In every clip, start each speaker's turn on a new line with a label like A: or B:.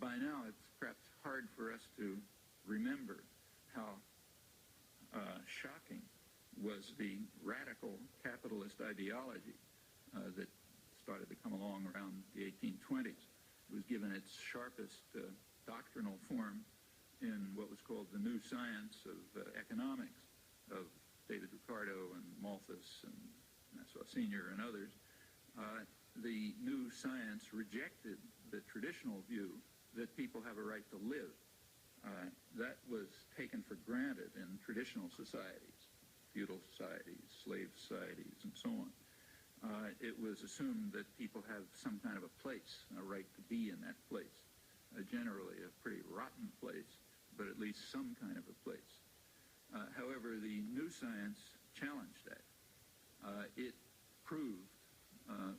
A: By now, it's perhaps hard for us to remember how shocking was the radical capitalist ideology that started to come along around the 1820s. It was given its sharpest doctrinal form in what was called the new science of economics of David Ricardo and Malthus and Nassau Sr. and others. The new science rejected the traditional view that people have a right to live. That was taken for granted in traditional societies, feudal societies, slave societies, and so on. It was assumed that people have some kind of a place, a right to be in that place, generally a pretty rotten place, but at least some kind of a place. However, the new science challenged that. It proved,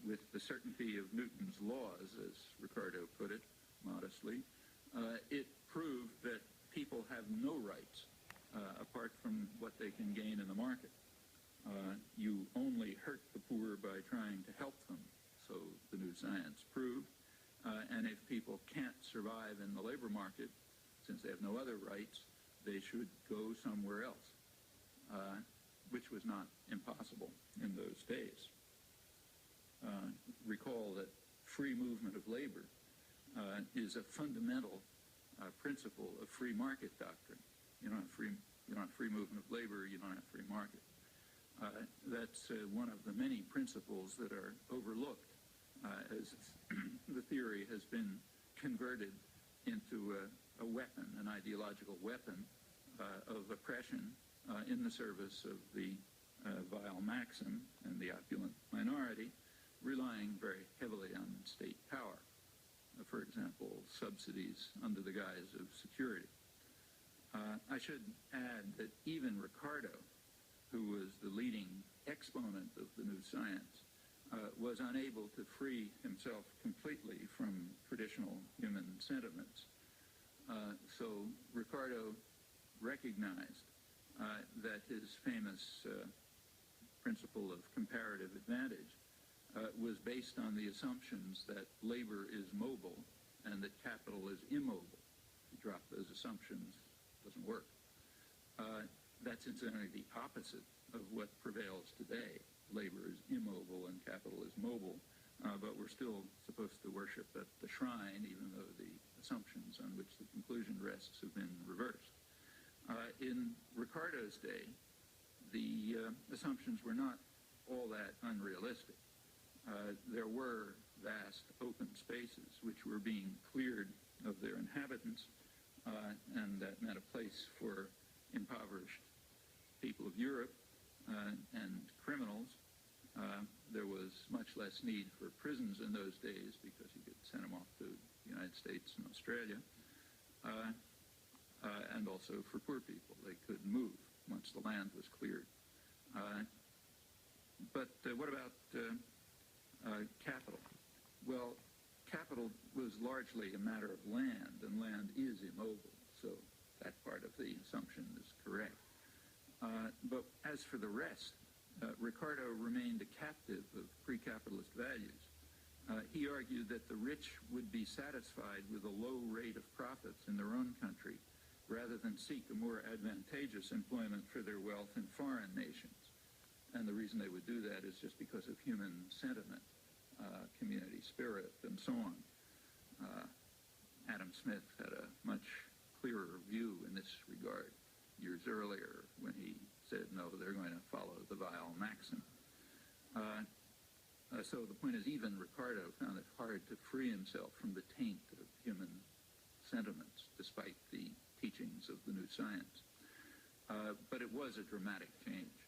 A: with the certainty of Newton's laws, as Ricardo put it modestly, it proved that people have no rights apart from what they can gain in the market. You only hurt the poor by trying to help them, so the new science proved. And if people can't survive in the labor market, since they have no other rights, they should go somewhere else, which was not impossible in those days. Recall that free movement of labor is a fundamental principle of free market doctrine. You don't have free movement of labor, you don't have free market. That's one of the many principles that are overlooked as the theory has been converted into a weapon, an ideological weapon of oppression in the service of the vile maxim and the opulent minority, relying very heavily on state power. For example, subsidies under the guise of security. I should add that even Ricardo, who was the leading exponent of the new science, was unable to free himself completely from traditional human sentiments. So Ricardo recognized that his famous principle of comparative advantage was based on the assumptions that labor is mobile and that capital is immobile. You drop those assumptions, it doesn't work. That's incidentally the opposite of what prevails today. Labor is immobile and capital is mobile, but we're still supposed to worship at the shrine, even though the assumptions on which the conclusion rests have been reversed. In Ricardo's day, the assumptions were not all that unrealistic. There were vast open spaces which were being cleared of their inhabitants, and that meant a place for impoverished people of Europe and criminals. There was much less need for prisons in those days because you could send them off to the United States and Australia, and also for poor people. They could move once the land was cleared. But what about capital? Well, capital was largely a matter of land, and land is immobile, so that part of the assumption is correct. But as for the rest, Ricardo remained a captive of pre-capitalist values. He argued that the rich would be satisfied with a low rate of profits in their own country rather than seek a more advantageous employment for their wealth in foreign nations. And the reason they would do that is just because of human sentiment, community spirit, and so on. Adam Smith had a much clearer view in this regard years earlier when he said, no, they're going to follow the vile maxim. So the point is, even Ricardo found it hard to free himself from the taint of human sentiments, despite the teachings of the new science. But it was a dramatic change.